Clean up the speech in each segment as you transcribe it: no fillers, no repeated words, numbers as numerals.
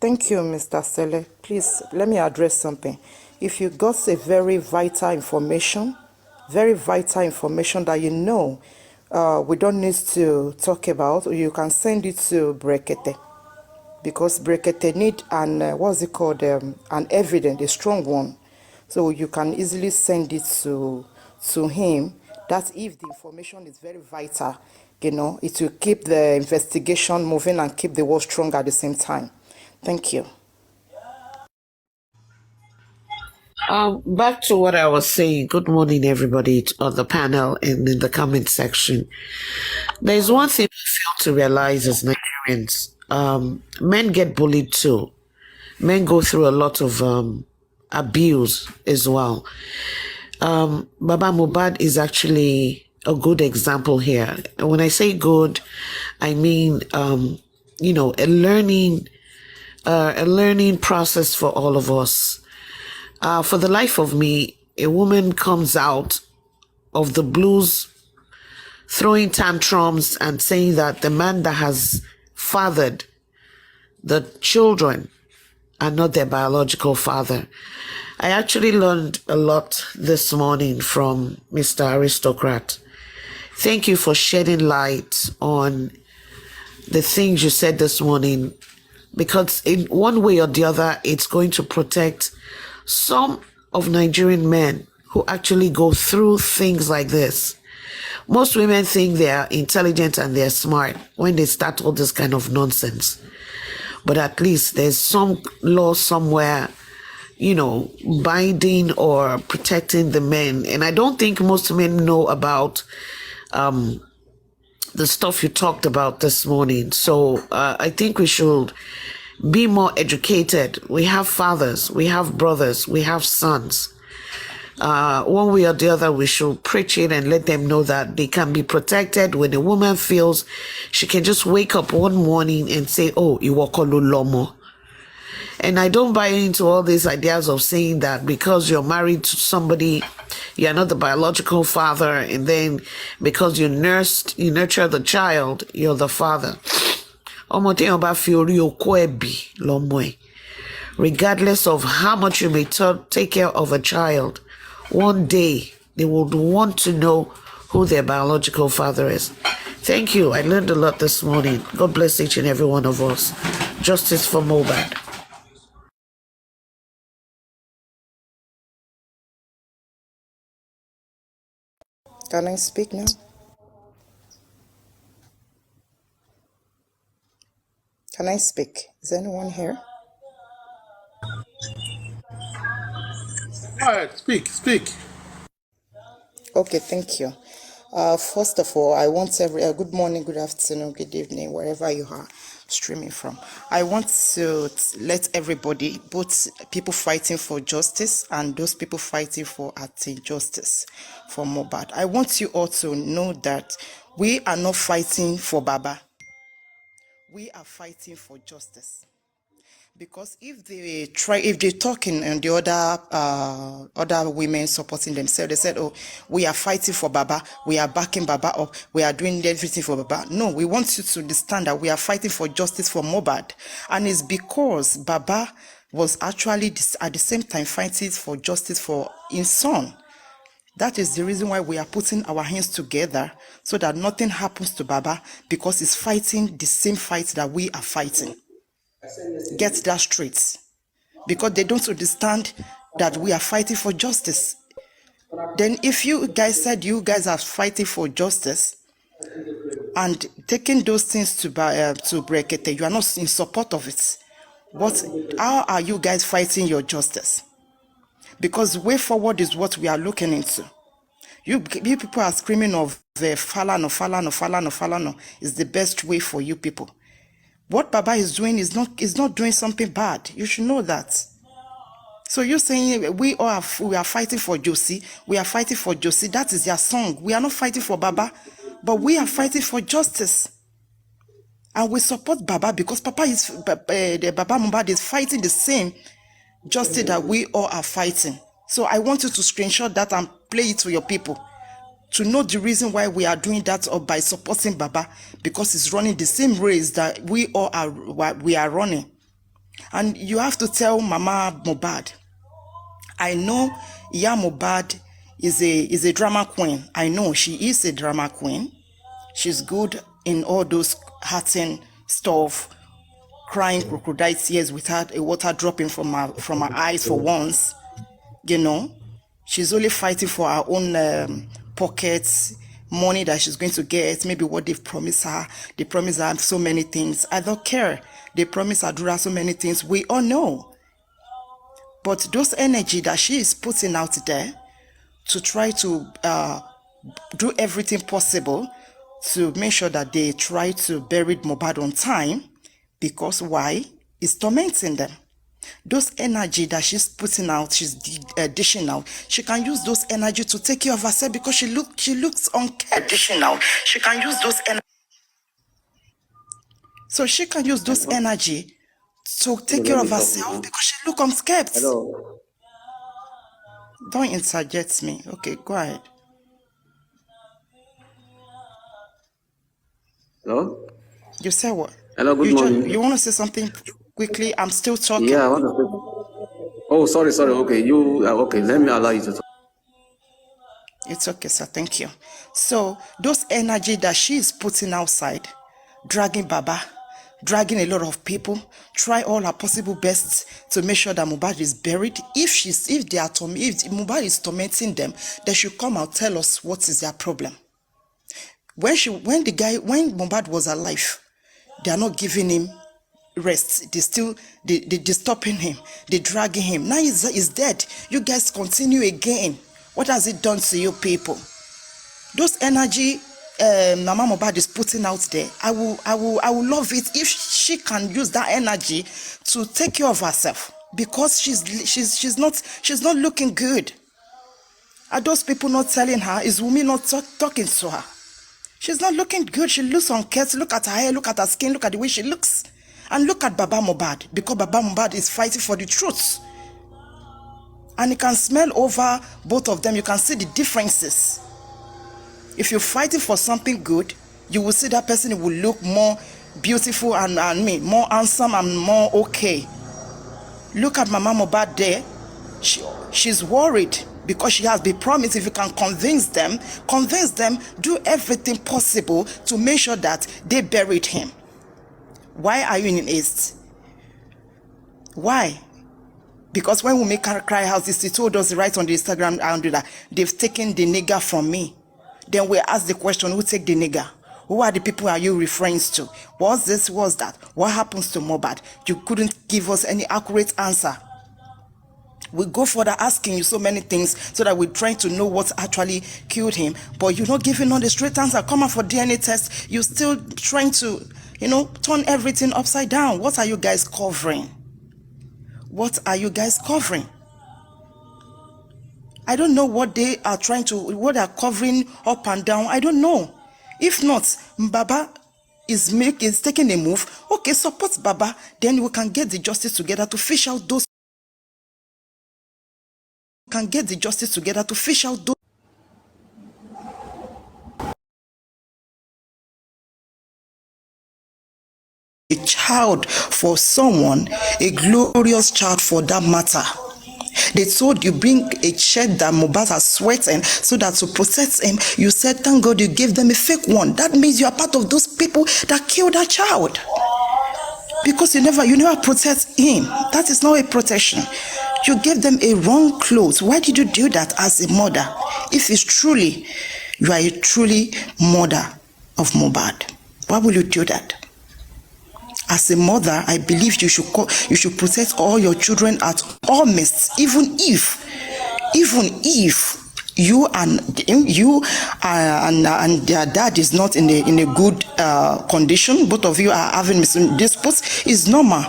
Thank you, Mr. Sele. Please, let me address something. If you got a very vital information that you know we don't need to talk about, you can send it to Brekete. Because Brekete need what's it called, an evidence, a strong one. So you can easily send it to him. That if the information is very vital, it will keep the investigation moving and keep the world strong at the same time. Thank you. Back to what I was saying. Good morning, everybody on the panel and in the comment section. There's one thing we fail to realize as Nigerians. Men get bullied too. Men go through a lot of abuse as well. Baba Mohbad is actually a good example here. And when I say good, I mean, a learning process for all of us. For the life of me, a woman comes out of the blues throwing tantrums and saying that the man that has fathered the children are not their biological father. I actually learned a lot this morning from Mr. Aristocrat. Thank you for shedding light on the things you said this morning, because in one way or the other, it's going to protect some of Nigerian men who actually go through things like this. Most women think they are intelligent and they're smart when they start all this kind of nonsense. But at least there's some law somewhere, binding or protecting the men. And I don't think most men know about the stuff you talked about this morning. So I think we should be more educated. We have fathers, we have brothers, we have sons. One way or the other, we should preach it and let them know that they can be protected when a woman feels she can just wake up one morning and say, oh, iwokolo lomo. And I don't buy into all these ideas of saying that because you're married to somebody, you're not the biological father, and then because you nurture the child, you're the father. Regardless of how much you may take care of a child, one day they would want to know who their biological father is. Thank you. I learned a lot this morning. God bless each and every one of us. Justice for Mohbad. Can I speak now? Can I speak? Is anyone here? All right, speak. Okay, thank you. First of all, I want good morning, good afternoon, good evening, wherever you are streaming from. I want to let everybody, both people fighting for justice and those people fighting for justice for Mohbad. I want you all to know that we are not fighting for Baba. We are fighting for justice. Because if they're talking and the other women supporting themselves, they said, oh, we are fighting for Baba, we are backing Baba up, we are doing everything for Baba. No, we want you to understand that we are fighting for justice for Mohbad. And it's because Baba was actually at the same time fighting for justice for his son. That is the reason why we are putting our hands together so that nothing happens to Baba, because he's fighting the same fight that we are fighting. Get that straight, because they don't understand that we are fighting for justice. Then if you guys said you guys are fighting for justice and taking those things to Brekete, you are not in support of it. How are you guys fighting your justice? Because way forward is what we are looking into. You people are screaming of Falano is the best way for you people. What Baba is doing is not doing something bad. You should know that. So you're saying we are fighting for Josie. We are fighting for Josie. That is their song. We are not fighting for Baba, but we are fighting for justice. And we support Baba because Baba Mohbad is fighting the same justice that we all are fighting. So I want you to screenshot that and play it to your people, to know the reason why we are doing that, or by supporting Baba, because he's running the same race that we are running. And you have to tell Mama Mohbad, I know Iya Mohbad is a drama queen. I know she is a drama queen. She's good in all those hurting stuff, crying crocodile tears without a water dropping from her eyes for once. You know, she's only fighting for her own pockets, money that she's going to get, maybe what they've promised her. They promise her so many things. I don't care. They promise Adura so many things. We all know. But those energy that she is putting out there to try to do everything possible to make sure that they try to bury Mohbad on time, because why? It's tormenting them. Those energy that she's putting out, she's dishing out, she can use those energy to take care of herself, because she looks unkept. Dishing out, she can use those energy. So she can use those energy to take care of herself because she look unscaped. Hello. Don't interject me. Okay, go ahead. Hello. You say what? Hello. Good morning. You want to say something quickly? I'm still talking. Yeah, I want to say. Oh, sorry. Okay, okay. Let me allow you to talk. It's okay, sir. Thank you. So those energy that she is putting outside, dragging Baba, dragging a lot of people, try all her possible best to make sure that Mohbad is buried. If Mohbad is tormenting them, they should come and tell us what is their problem. When Mohbad was alive, they are not giving him rest. They stopping him. They dragging him. Now he's dead. You guys continue again. What has it done to you people? Those energy Mama Mohbad is putting out there, I will love it if she can use that energy to take care of herself, because she's not looking good. Are those people not telling her? Is Wunmi not talking to her? She's not looking good. She looks unkempt. Look at her hair, look at her skin, look at the way she looks. And look at Baba Mohbad, because Baba Mohbad is fighting for the truth. And you can smell over both of them. You can see the differences. If you're fighting for something good, you will see that person will look more beautiful and more handsome and more okay. Look at Mama Mohbad there. She's worried because she has been promised, if you can convince them, do everything possible to make sure that they buried him. Why are you in haste? Why? Because when we make her cry house, she told us right on the Instagram that they've taken the nigger from me. Then we ask the question, who take the nigger? Who are the people are you referring to? What's this? What's that? What happens to Mohbad? You couldn't give us any accurate answer. We go further asking you so many things so that we're trying to know what actually killed him. But you're not giving on the straight answer. Come out for DNA test. You're still trying to, turn everything upside down. What are you guys covering? What are you guys covering? I don't know what they are what they're covering up and down. I don't know. If not, Baba is taking a move. Okay, support Baba. Then we can get the justice together to fish out those. A child for someone, a glorious child for that matter. They told you bring a check that Mohbad has sweating so that to protect him. You said, thank God you gave them a fake one. That means you are part of those people that killed that child. Because you never protect him. That is not a protection. You gave them a wrong clothes. Why did you do that as a mother? If you are a truly mother of Mohbad, why will you do that? As a mother, I believe you should protect all your children at all means, even if you and their dad is not in a good condition. Both of you are having disputes. Is normal.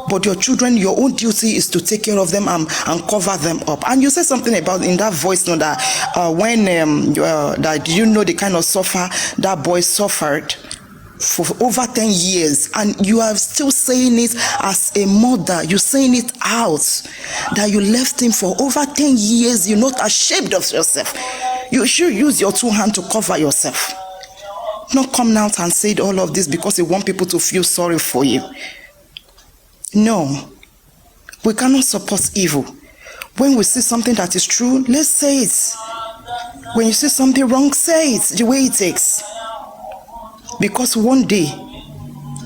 But your children, your own duty is to take care of them and cover them up. And you said something about in that voice note that that you know the kind of suffer that boy suffered for over 10 years, and you are still saying it as a mother. You're saying it out that you left him for over 10 years. You're not ashamed of yourself. You should use your two hands to cover yourself. Not come out and say all of this because you want people to feel sorry for you. No, we cannot support evil. When we see something that is true, let's say it. When you see something wrong, say it the way it is. Because one day,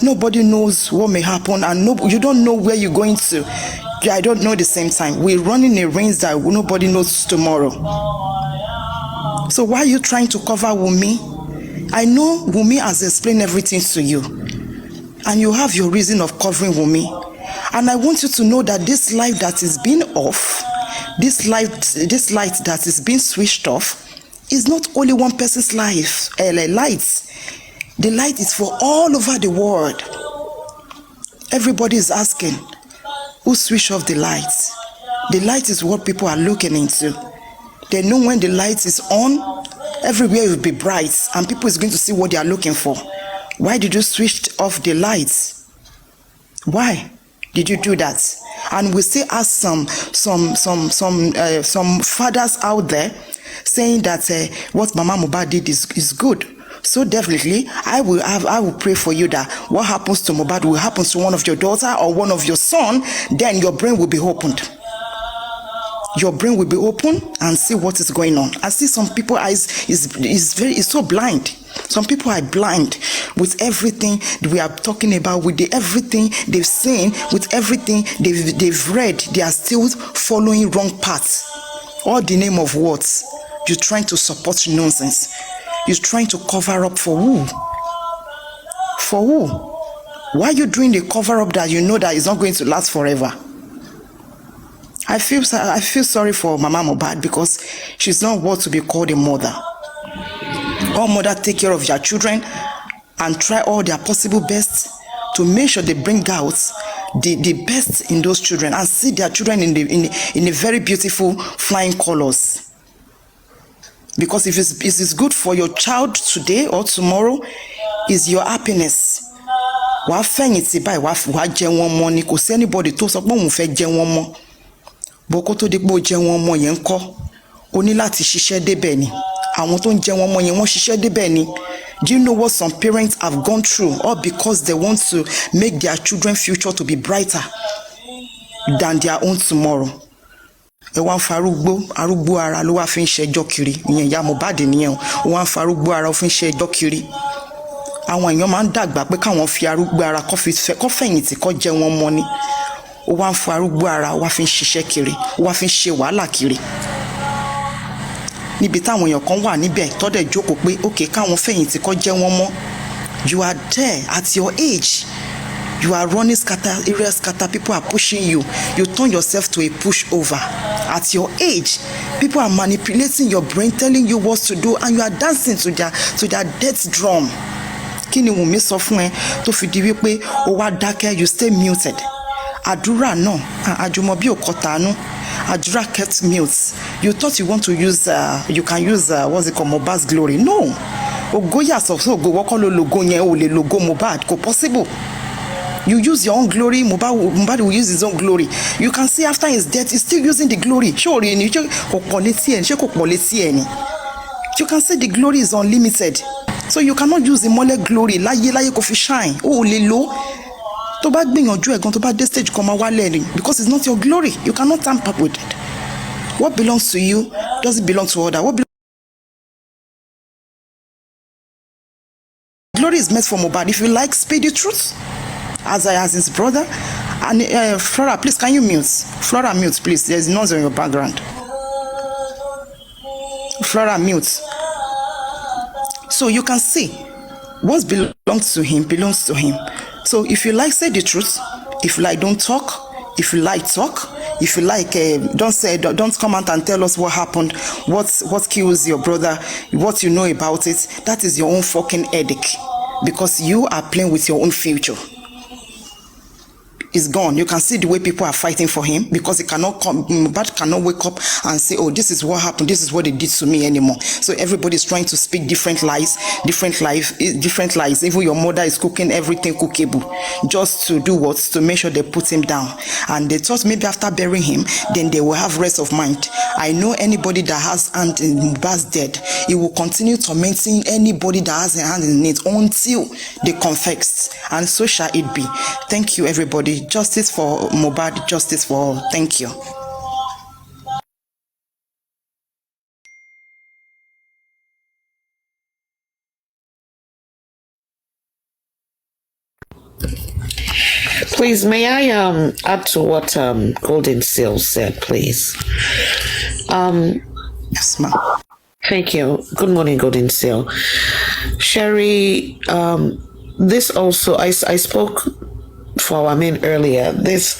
nobody knows what may happen, and you don't know where you're going to. I don't know the same time. We're running a race that nobody knows tomorrow. So why are you trying to cover Wunmi? I know Wunmi has explained everything to you, and you have your reason of covering Wunmi. And I want you to know that this light that is being off, this light that is being switched off, is not only one person's light. The light is for all over the world. Everybody is asking, who switched off the light? The light is what people are looking into. They know when the light is on, everywhere will be bright, and people is going to see what they are looking for. Why did you switch off the lights? Why did you do that? And we still have some fathers out there saying that what Mama Mohbad did is good. So definitely, I will pray for you that what happens to Mohbad will happen to one of your daughter or one of your son. Then your brain will be opened. Your brain will be open and see what is going on. I see some people eyes is so blind. Some people are blind with everything we are talking about, with everything they've seen, with everything they've read. They are still following wrong paths. All the name of what? You're trying to support nonsense. You're trying to cover up for who? For who? Why are you doing the cover up that you know that is not going to last forever? I feel sorry for Mama Mohbad because she's not worth to be called a mother. All mothers take care of their children and try all their possible best to make sure they bring out the best in those children and see their children in a very beautiful flying colors. Because if it's good for your child today or tomorrow, is your happiness. Wàá fẹ̀yìntì báyìí wàá jẹ wọn mọ́ ni, kò sí anybody tó sọ pé òun fẹ́ jẹ wọn mọ́. Boko tó dé pé ó jẹ wọn mọ́ yẹn ńkọ́, ó ní láti ṣiṣẹ́ débẹ̀ ni. Àwọn tó ń jẹ wọn mọ́ yẹn wọ́n ṣiṣẹ́ débẹ̀ ni. Do you know what some parents have gone through, all because they want to make their children's future to be brighter than their own tomorrow? Ẹ wá ń farúgbó ara ló wá fi ń ṣẹjọ́ kiri. Ìyẹn ìyá Mohbad nìyẹn, ó wá ń farúgbó ara ó fi ń ṣẹjọ́ kiri. Àwọn èèyàn máa ń dàgbà pé káwọn fi arúgbó ara kó fẹ̀yìntì kó jẹ wọn mọ́ ni. Ó wá ń farúgbó ara ó wá fi ń ṣiṣẹ́ kiri, ó wá fi ń ṣe wàhálà kiri. Níbi táwọn èèyàn kan wà níbẹ̀ tọ́dẹ̀ jókòó pé okay káwọn fẹ̀yìntì kó jẹ wọn mọ́. You are there at your age. You are running scatter, people are pushing you. You turn yourself to a pushover. At your age, people are manipulating your brain, telling you what to do, and you are dancing to their death drum. Kí ni Wunmi sọ fún ẹ tó fi di wípé ó wá dákẹ́, you stay muted. Àdúrà náà, àjùmọ̀bí ò kọ̀tàánú. Àdúrà kept mute. You thought you want to use, you can use, what's it called, Mohbad's glory. No. Ògo yàtọ̀ sí ògo, wọ́n kọ́ ló logo yẹn, ò lè logo Mohbad, kò possible. You use your own glory, Mohbad will use his own glory. You can see after his death, he's still using the glory. Sure, you can see the glory is unlimited. So you cannot use the mole glory. Láyé kò fi shine. Oh, lè lò. Tó bá gbìyànjú ẹ̀gan tó bá dé stage kan máa wálẹ̀ ni, because it's not your glory. You cannot tamper with it. What belongs to you doesn't belong to others. Glory is meant for Mohbad. If you like, speak the truth. As his brother. And Flora, please, can you mute? Flora, mute, please. There's noise in your background. Flora, mute. So you can see what belongs to him belongs to him. So if you like, say the truth. If you like, don't talk. If you like, talk. If you like, don't come out and tell us what happened, what kills your brother, what you know about it. That is your own fucking headache, because you are playing with your own future. Is gone. You can see the way people are fighting for him, because he cannot come, but cannot wake up and say, oh, this is what happened, this is what they did to me anymore. So everybody's trying to speak different lies. Even your mother is cooking everything cookable, just to do what? To make sure they put him down. And they thought maybe after burying him, then they will have rest of mind. I know anybody that has hand in Mohbad's dead, he will continue tormenting anybody that has a hand in it until they confess. And so shall it be. Thank you, everybody. Justice for Mohbad, justice for all. Thank you. Please, may I add to what Golden Seal said, please? Yes, ma'am. Thank you. Good morning, Golden Seal. Sherry, this also, I spoke for our men earlier. This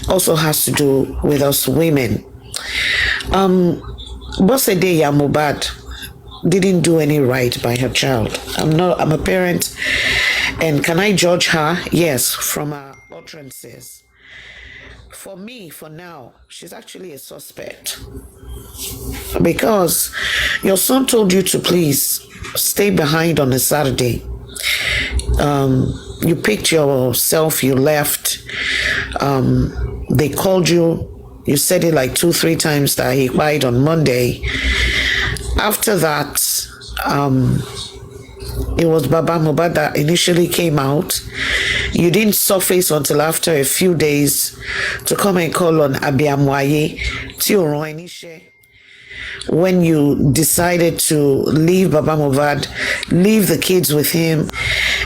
also has to do with us women. Bosede Mohbad didn't do any right by her child. I'm a parent, and can I judge her? Yes, from her utterances. For me, for now, she's actually a suspect. Because your son told you to please stay behind on a Saturday. You picked yourself, you left. They called you. You said it like 2-3 times that he cried on Monday. After that, it was Baba Mohbad that initially came out. You didn't surface until after a few days to come and call on Abiamwaye Tioron. When you decided to leave Baba Mohbad, leave the kids with him,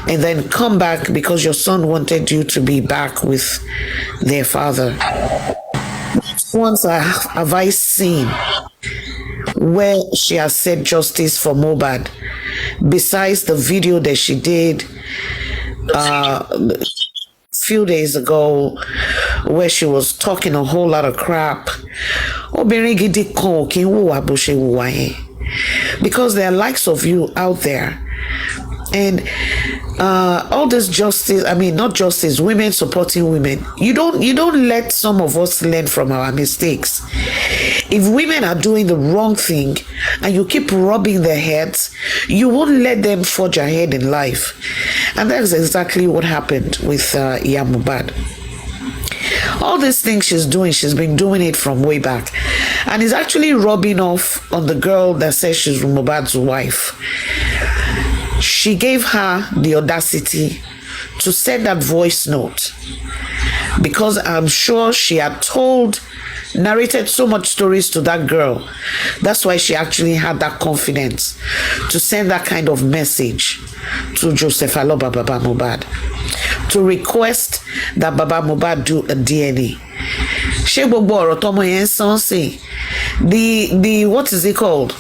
and then come back because your son wanted you to be back with their father. Once have I seen where she has said justice for Mohbad, besides the video that she did a few days ago where she was talking a whole lot of crap. Because there are likes of you out there, and all this justice, I mean not justice, women supporting women, you don't let some of us learn from our mistakes. If women are doing the wrong thing and you keep rubbing their heads, you won't let them forge ahead in life. And that's exactly what happened with Mohbad. All these things she's doing, she's been doing it from way back, and is actually rubbing off on the girl that says she's Mohbad's wife. She gave her the audacity to send that voice note because I'm sure she had narrated so much stories to that girl. That's why she actually had that confidence to send that kind of message to Joseph Aloba Baba Mohbad to request that Baba Mohbad do a DNA. The what is it called?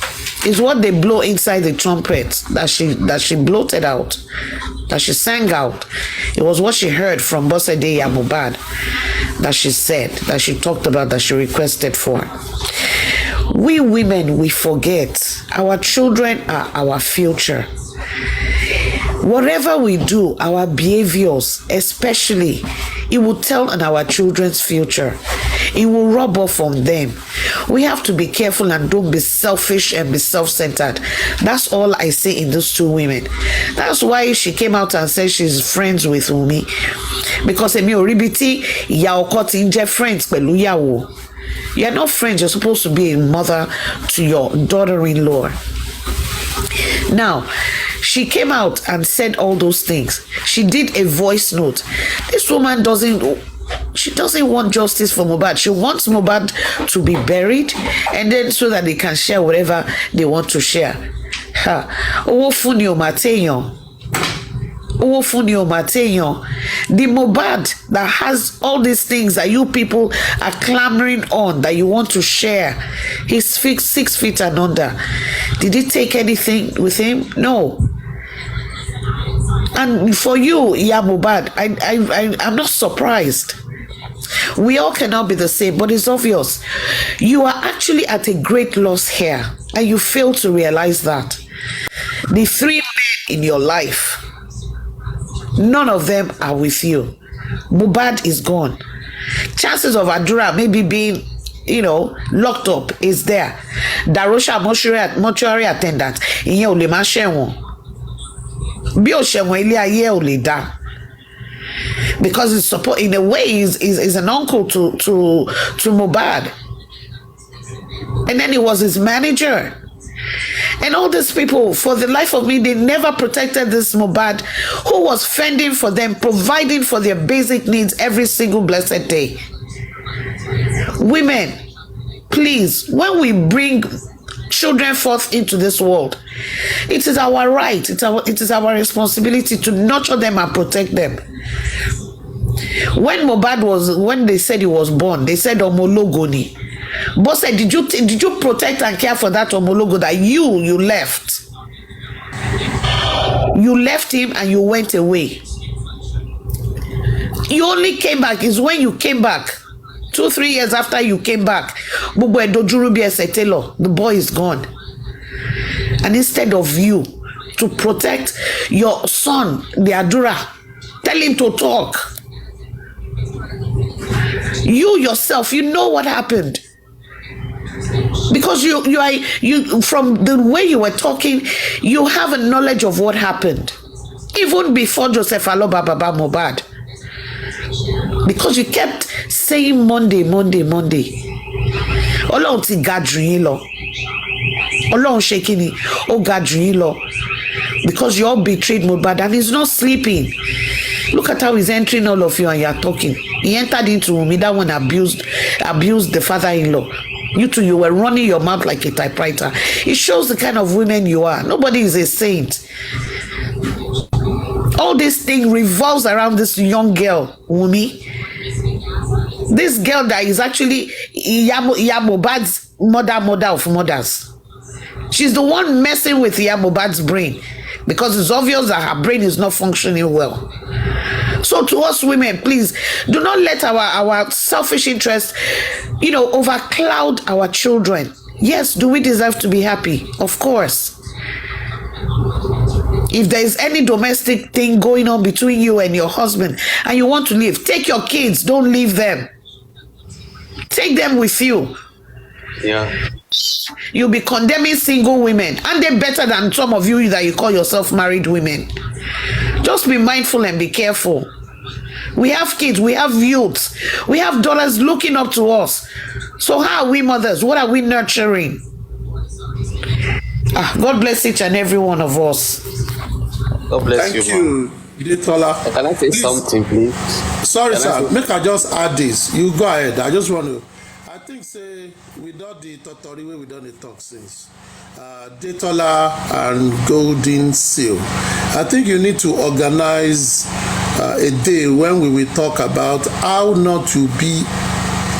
Is what they blow inside the trumpet that she bloated out, that she sang out. It was what she heard from Bosede Mohbad that she said, that she talked about, that she requested for. We women, we forget our children are our future. Whatever we do, our behaviors, especially, it will tell on our children's future. It will rub off on them. We have to be careful and don't be selfish and be self-centered. That's all I say in those two women. That's why she came out and said she's friends with Umi. Because Emi Oribiti, Yaokoti Inje friends, pẹ̀lú Yawo. You're not friends, you're supposed to be a mother to your daughter-in-law. Now, she came out and said all those things. She did a voice note. This woman doesn't want justice for Mohbad. She wants Mohbad to be buried, and then so that they can share whatever they want to share. The Mohbad that has all these things that you people are clamoring on, that you want to share, he's 6 feet and under. Did he take anything with him? No. And for you, Mohbad, I'm not surprised. We all cannot be the same, but it's obvious. You are actually at a great loss here, and you fail to realize that. The 3 men in your life, none of them are with you. Mohbad is gone. Chances of Adura maybe being, locked up is there. Darosha mortuary attendant, ìyẹn ò lè má ṣẹ̀wọ̀n. Bí ó ṣẹ̀wọ̀n ilé ayé ò lè dá. Because it's support in a way is an uncle to Mohbad. And then he was his manager. And all these people, for the life of me, they never protected this Mohbad, who was fending for them, providing for their basic needs every single blessed day. Women, please, when we bring children forth into this world, it is our right, it is our responsibility to nurture them and protect them. When they said he was born, they said homologony. But said, did you protect and care for that homologo that you left? You left him and you went away. You only came back is when you came back. 2-3 years after you came back, the boy is gone. And instead of you to protect your son, the Adura, tell him to talk. You yourself, you know what happened. Because you from the way you were talking, you have a knowledge of what happened. Even before Joseph Aloba Baba Mohbad. Because you kept saying Monday. Ọlọ́run ti ga jù yín lọ. Ọlọ́run ṣe kí ni? Ó ga jù yín lọ. Because you all betrayed Mohbad and he's not sleeping. Look at how he's entering all of you and you're talking. He entered into me, that one abused the father-in-law. You two, you were running your mouth like a typewriter. It shows the kind of women you are. Nobody is a saint. All this thing revolves around this young girl, Wumi. This girl that is actually Mohbad's mother of mothers. She's the one messing with Mohbad's brain because it's obvious that her brain is not functioning well. So to us women, please do not let our selfish interests, overcloud our children. Yes, do we deserve to be happy? Of course. If there is any domestic thing going on between you and your husband and you want to leave, take your kids, don't leave them. Take them with you. Yeah. You'll be condemning single women. And they're better than some of you that you call yourself married women. Just be mindful and be careful. We have kids, we have youths, we have daughters looking up to us. So how are we mothers? What are we nurturing? God bless each and every one of us. God bless Thank you. Idetola. Can I say something, please? Sorry, sir. Make I just add this. You go ahead. I just want to. I think say we done the tutorial way we done the talk since. Detola and Golden Seal. I think you need to organize a day when we will talk about how not to be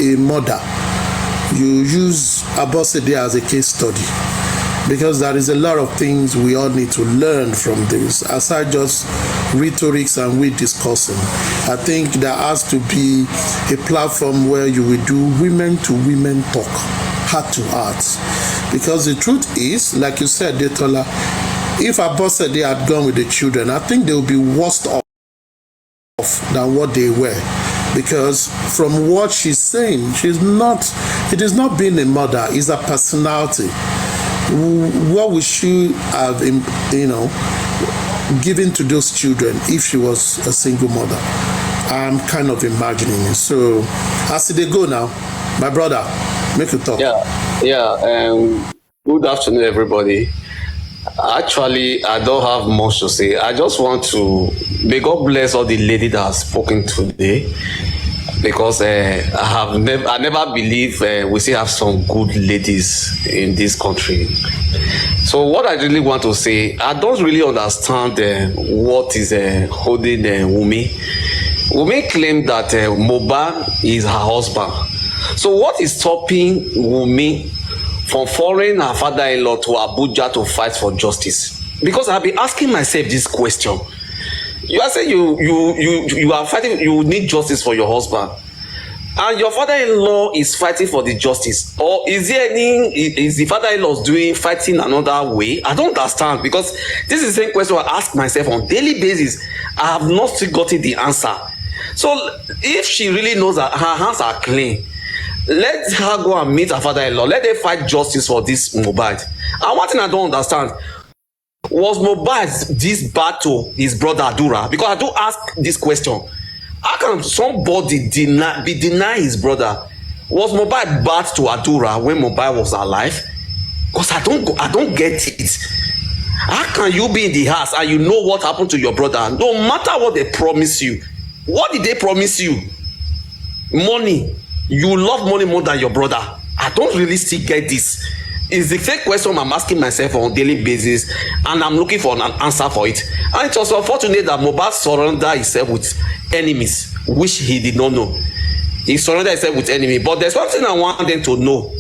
a mother. You use Abosede as a case study. Because there is a lot of things we all need to learn from this. Aside just rhetorics and we discussing, I think there has to be a platform where you will do women to women talk, heart to heart. Because the truth is, like you said, Detola, if Abosede had gone with the children, I think they would be worse off than what they were. Because from what she's saying, it is not being a mother, it's a personality. What would she have, given to those children if she was a single mother? I'm kind of imagining it. So, as they go now, my brother, make a talk. Good afternoon, everybody. Actually, I don't have much to say. I just want to, may God bless all the ladies that have spoken today. Because I never believe we still have some good ladies in this country. So what I really want to say, I don't really understand what is holding Wumi. Wumi claimed that Mohbad is her husband. So what is stopping Wumi from following her father-in-law to Abuja to fight for justice? Because I've been asking myself this question. You are saying you are fighting, you need justice for your husband, and your father-in-law is fighting for the justice, or is the father-in-law fighting another way? I don't understand, because this is the same question I ask myself on daily basis. I have not still gotten the answer. So if she really knows that her hands are clean, let her go and meet her father-in-law. Let them fight justice for this Mohbad. And one thing I don't understand, was Mohbad this bad to his brother Adura? Because I do ask this question. How can somebody deny his brother? Was Mohbad bad to Adura when Mohbad was alive? Because I don't get it. How can you be in the house and you know what happened to your brother? No matter what they promise you, what did they promise you? Money. You love money more than your brother. I don't really still get this. It's the fake question I'm asking myself on a daily basis, and I'm looking for an answer for it. And it was unfortunate that Mohbad surrendered himself with enemies, which he did not know. He surrendered himself with enemy. But there's one thing I want them to know.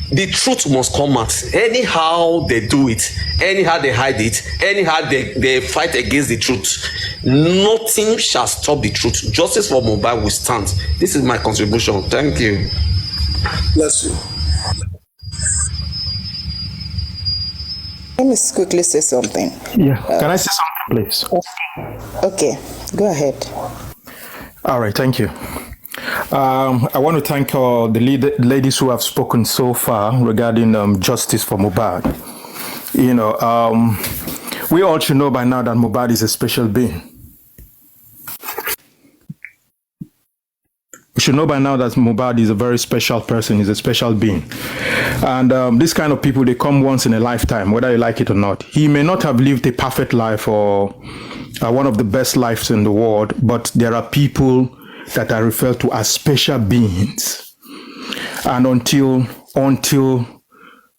The truth must come out. Anyhow they do it, anyhow they hide it, anyhow they fight against the truth, nothing shall stop the truth. Justice for Mohbad will stand. This is my contribution. Thank you. Bless you. Let me quickly say something. Yeah, can I say something, please? Okay, go ahead. All right, thank you. I want to thank the ladies who have spoken so far regarding justice for Mohbad. You know, we all should know by now that Mohbad is a special being. We should know by now that Mohbad is a very special person, is a special being. And this kind of people, they come once in a lifetime, whether you like it or not. He may not have lived a perfect life or one of the best lives in the world, but there are people that are referred to as special beings. And until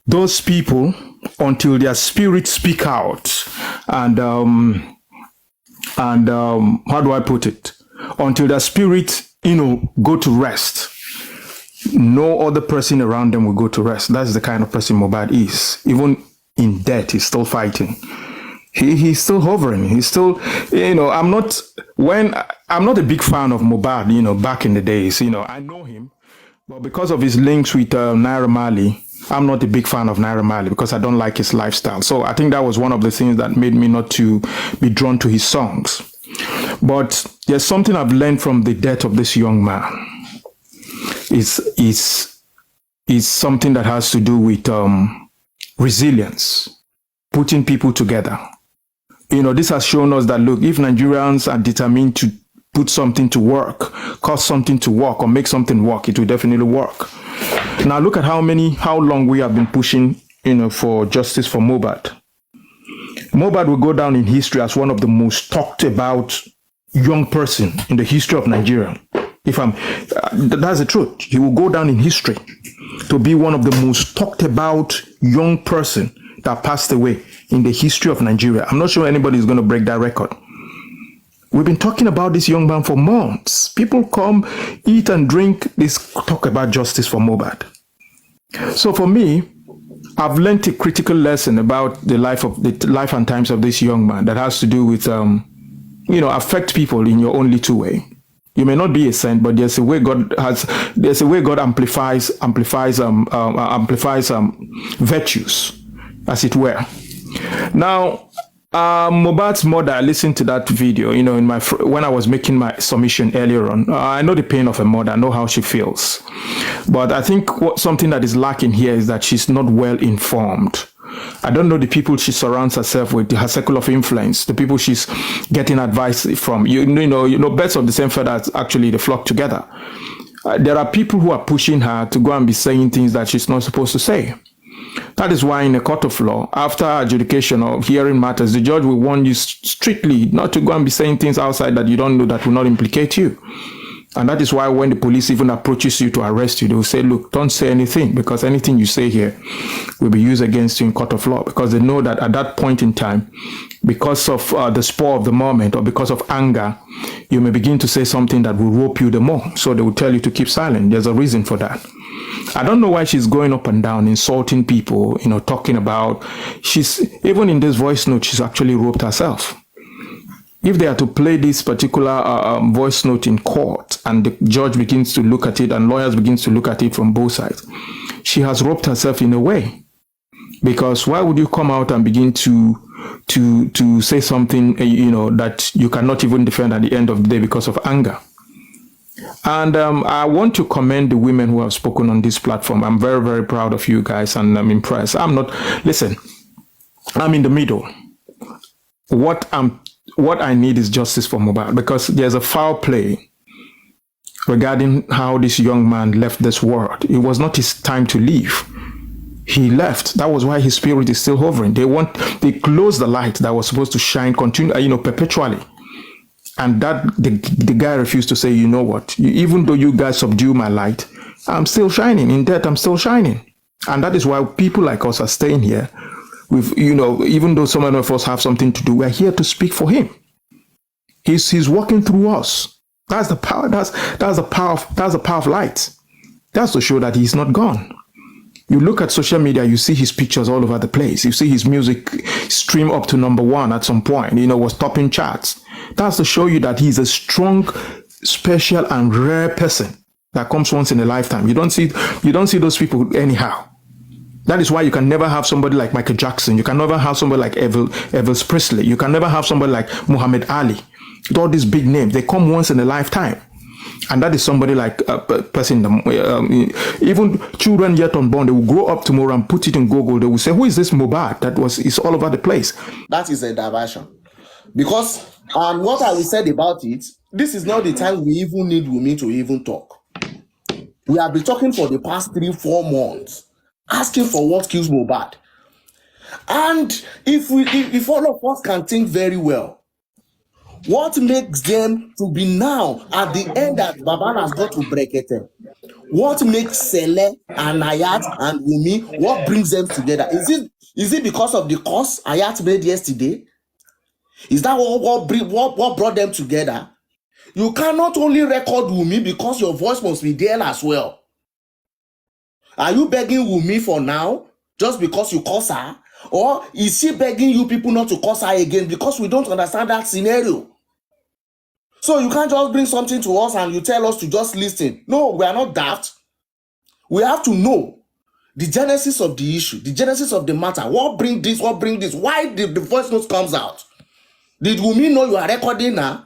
those people, until their spirits speak out, and how do I put it? Until their spirits, go to rest, no other person around them will go to rest. That's the kind of person Mohbad is. Even in death, he's still fighting. He's still hovering. He's still, I'm not a big fan of Mohbad, back in the days. I know him, but because of his links with Naira Marley, I'm not a big fan of Naira Marley because I don't like his lifestyle. So I think that was one of the things that made me not to be drawn to his songs. But there's something I've learned from the death of this young man. Is something that has to do with resilience, putting people together. This has shown us that, look, if Nigerians are determined to put something to work, cause something to work, or make something work, it will definitely work. Now look at how long we have been pushing, for justice for Mohbad. Mohbad will go down in history as one of the most talked about young person in the history of Nigeria. That's the truth. He will go down in history to be one of the most talked about young person that passed away in the history of Nigeria. I'm not sure anybody is going to break that record. We've been talking about this young man for months. People come, eat and drink, talk about justice for Mohbad. So for me, I've learned a critical lesson about the life and times of this young man that has to do with, affect people in your own little way. You may not be a saint, but there's a way God amplifies virtues, as it were. Now, Mohbad's mother, I listened to that video, when I was making my submission earlier on. I know the pain of a mother, I know how she feels. But I think something that is lacking here is that she's not well informed. I don't know the people she surrounds herself with, her circle of influence, the people she's getting advice from. Birds of the same feather, actually, they flock together. There are people who are pushing her to go and be saying things that she's not supposed to say. That is why in a court of law, after adjudication or hearing matters, the judge will warn you strictly not to go and be saying things outside that you don't know that will not implicate you. And that is why when the police even approaches you to arrest you, they will say, look, don't say anything, because anything you say here will be used against you in court of law, because they know that at that point in time, because of the spur of the moment or because of anger, you may begin to say something that will rope you the more. So they will tell you to keep silent. There's a reason for that. I don't know why she's going up and down, insulting people, talking about, even in this voice note, she's actually roped herself. If they are to play this particular voice note in court and the judge begins to look at it and lawyers begins to look at it from both sides, she has roped herself in a way. Because why would you come out and begin to say something, that you cannot even defend at the end of the day because of anger? And I want to commend the women who have spoken on this platform. I'm very, very proud of you guys, and I'm impressed. I'm in the middle. What I need is justice for Mohbad, because there's a foul play regarding how this young man left this world. It was not his time to leave. he left. That was why his spirit is still hovering. They closed the light that was supposed to shine perpetually. And that the guy refused to say, you know what, even though you guys subdue my light, I'm still shining. In death, I'm still shining. And that is why people like us are staying here. With, even though some of us have something to do, we're here to speak for him. He's working through us. That's the power. That's the power of light. That's to show that he's not gone. You look at social media, you see his pictures all over the place. You see his music stream up to #1 at some point, was topping charts. That's to show you that he's a strong, special, and rare person that comes once in a lifetime. You don't see those people anyhow. That is why you can never have somebody like Michael Jackson. You can never have somebody like Elvis Presley. You can never have somebody like Muhammad Ali. All these big names, they come once in a lifetime. And that is somebody like a person, even children yet unborn, they will grow up tomorrow and put it in Google. They will say, who is this Mohbad? It's all over the place. That is a diversion. Because what I said about it, this is not the time we even need Wunmi to even talk. We have been talking for the past 3-4 months, asking for what kills Mohbad. And if all of us can think very well, what makes them to be now at the end that Baba has got to break it? What makes Sele and Ayat and Wunmi, what brings them together? Is it because of the course Ayat made yesterday? Is that what brought them together? You cannot only record Wunmi because your voice must be there as well. Are you begging Wunmi for now just because you curse her? Or is she begging you people not to curse her again because we don't understand that scenario? So you can't just bring something to us and you tell us to just listen. No, we are not daft. We have to know the genesis of the issue, the genesis of the matter. What bring this? What bring this? Why did the voice note comes out? Did Wunmi know you are recording her?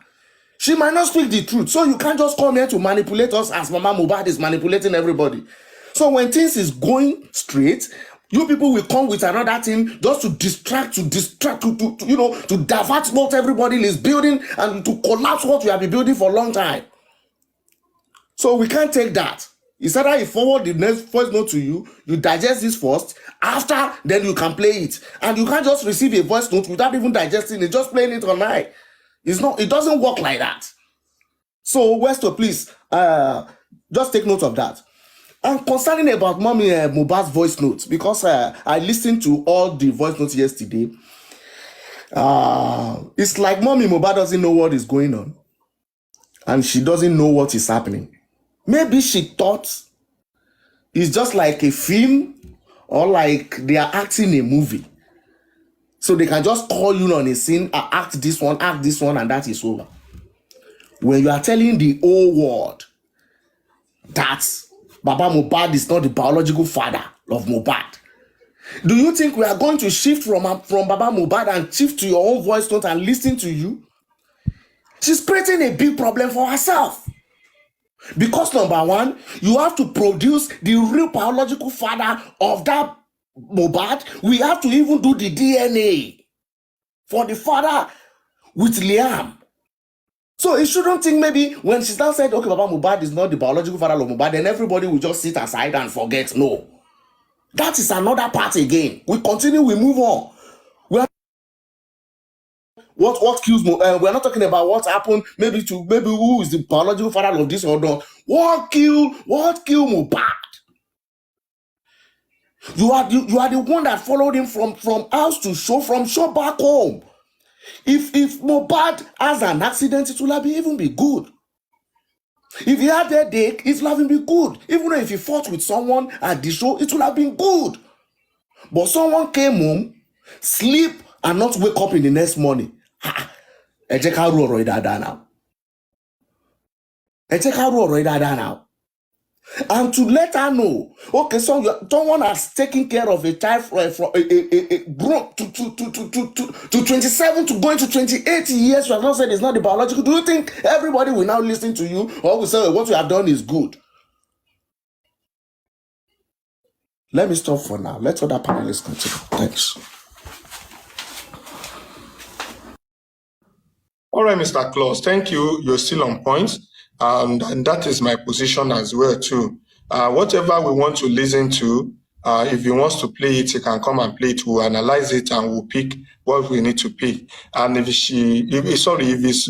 She might not speak the truth. So you can't just come here to manipulate us as Mama Mohbad is manipulating everybody. So when things is going straight, you people will come with another thing just to distract, to divert what everybody is building and to collapse what we have been building for a long time. So we can't take that. It's either you forward the next voice note to you, you digest this first, after then you can play it. And you can't just receive a voice note without even digesting it, just playing it online. It doesn't work like that. So Westo, please, just take note of that. And concerning about Mommy Mohbad's voice notes, because I listened to all the voice notes yesterday, it's like Mommy Mohbad doesn't know what is going on. And she doesn't know what is happening. Maybe she thought it's just like a film or like they are acting a movie. So they can just call you on a scene, act this one, and that is over. When you are telling the whole world that Baba Mohbad is not the biological father of Mohbad, do you think we are going to shift from Baba Mohbad and shift to your own voice note and listen to you? She's creating a big problem for herself. Because number one, you have to produce the real biological father of that Mohbad. We have to even do the DNA for the father with Liam. So you shouldn't think maybe when she now said, okay, Baba Mohbad is not the biological father of Mohbad, then everybody will just sit aside and forget. No. That is another part again. We continue, we move on. What kills Mohbad? We're not talking about what happened, maybe who is the biological father of this or not. What killed Mohbad? You are the one that followed him from house to show, from show back home. If Mohbad has an accident, it will even be good. If he had a headache, it will have been good. Even if he fought with someone at the show, it will have been good. But someone came home, sleep, and not wake up in the next morning. Now. And to let her know, okay, so someone has taken care of a child from grown to 27 to going to 28 years. You have not said it's not the biological. Do you think everybody will now listen to you or will say what you have done is good? Let me stop for now. Let other panelists continue. Thanks. All right, Mr. Claus, thank you. You're still on point. And that is my position as well, too. Whatever we want to listen to, If he wants to play it, he can come and play it. We'll analyze it and we'll pick what we need to pick. And if he's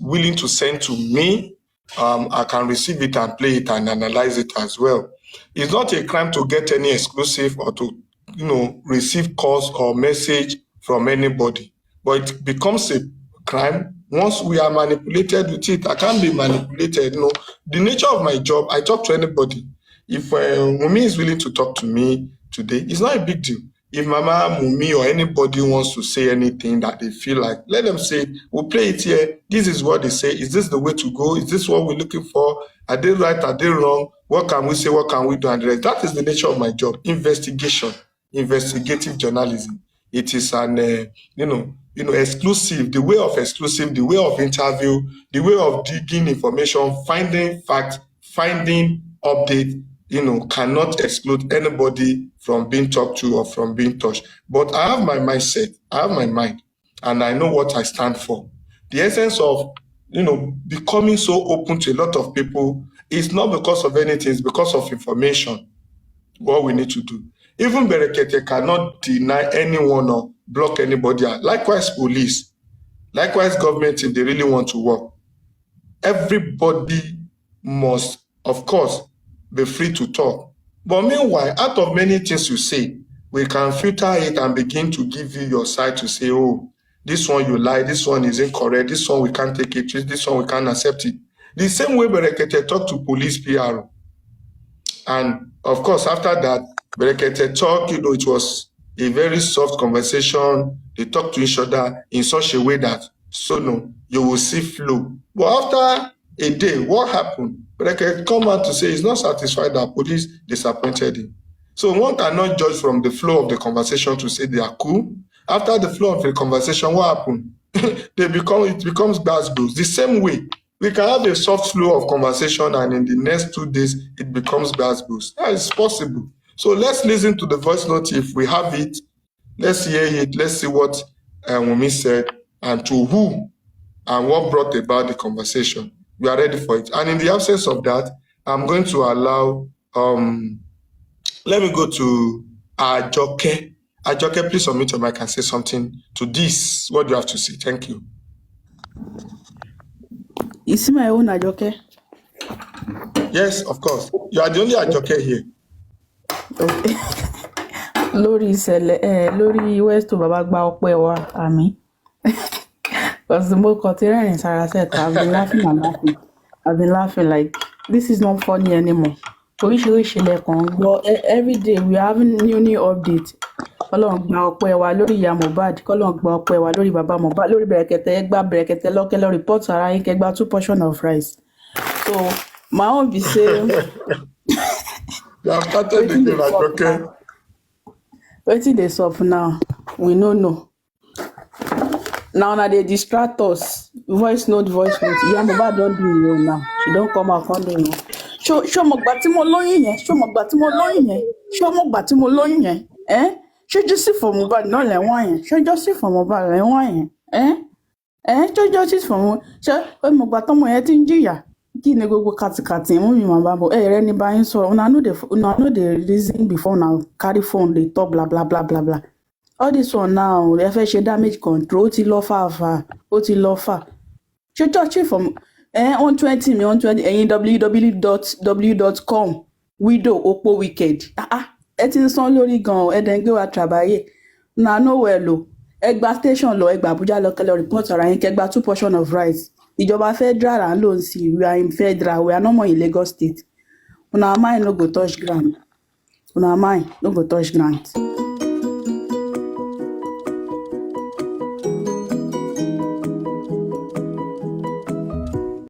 willing to send to me, I can receive it and play it and analyze it as well. It's not a crime to get any exclusive or to, receive calls or message from anybody, but it becomes a crime once we are manipulated with it. I can't be manipulated. The nature of my job, I talk to anybody. If Mumi is willing to talk to me today, it's not a big deal. If Mama, Mumi, or anybody wants to say anything that they feel like, let them say, we'll play it here. This is what they say. Is this the way to go? Is this what we're looking for? Are they right? Are they wrong? What can we say? What can we do? And that is the nature of my job. Investigation, investigative journalism. It is an, exclusive, the way of exclusive, the way of interview, the way of digging information, finding fact, finding update, cannot exclude anybody from being talked to or from being touched. But I have my mindset, I have my mind, and I know what I stand for. The essence of, becoming so open to a lot of people is not because of anything, it's because of information, what we need to do. Even Berekete cannot deny anyone or block anybody out. Likewise, police, likewise, government, if they really want to work. Everybody must, of course, be free to talk. But meanwhile, out of many things you say, we can filter it and begin to give you your side to say, oh, this one you lie, this one is incorrect, this one we can't take it, this one we can't accept it. The same way Berekete talked to police PR. And of course, after that, Berekete talk, it was a very soft conversation. They talk to each other in such a way that, you will see flow. But after a day, what happened? Berekete come out to say he's not satisfied that police disappointed him. So one cannot judge from the flow of the conversation to say they are cool. After the flow of the conversation, what happened? It becomes gbasgbos. The same way, we can have a soft flow of conversation and in the next 2 days, it becomes gbasgbos. That is possible. So let's listen to the voice note if we have it. Let's hear it. Let's see what Wunmi said and to who and what brought about the conversation. We are ready for it. And in the absence of that, I'm going to allow, let me go to Ajoke. Ajoke, please unmute your mic and say something to this. What do you have to say? Thank you. Is it my own Ajoke? Yes, of course. You are the only Ajoke here. Okay. Lórí ìṣẹ̀lẹ̀ lórí West bàbá gba ọpẹ́ wa àmì. Because the more content Sarah said, I've been laughing and laughing. I've been laughing like this is not funny anymore. Every day we are having new update. Ọlọ́run gba ọpẹ́ wa lórí ìyá Mohbad, Ọlọ́run gba ọpẹ́ wa lórí bàbá Mohbad, lórí Berekete Berekete lọ́kẹ́ lọ report ara yín kẹgbà 2 portion of rice. So my own be say You have started the game, Ajoke. wetin dey sup now? We no know. Now they distract us. Voice note. Ìyá Mohbad don do it well now. She don come out come do it. Ṣó mo gbà tí mo lóyún yẹn? Ṣó mo gbà tí mo lóyún yẹn? Ṣó mo gbà tí mo lóyún yẹn? Ṣó justice for Mohbad náà lẹ wọ́n yẹn? Ṣó justice for Mohbad lẹ wọ́n yẹn? Ṣó justice for Mohbad? Ṣó mo gbà tọ́mọ yẹn ti ń jìyà? Kí ni gbogbo kàtìkàtì mú mi màmá bọ̀? Rẹ ní báyìí sọ̀rọ̀. Una no dey reason before una carry phone dey talk bla bla bla bla bla. All this one now, ẹ fẹ́ ṣe damage control, ó ti lọ far. Ṣé touch from on 20 mi on 20 ẹ̀yin www.com widow opo wicked. Ẹ ti ń san lórí gan-an ẹ̀dẹ̀ ń gbé wa trabaye. Na no well o. Ẹ gba station lọ, ẹ gba Abuja lọ kẹlẹ report ara yín kẹ gba 2 portion of rice. Ìjọba federal and loan see we are in federal, we are no more in Lagos state. Una mind no go touch ground.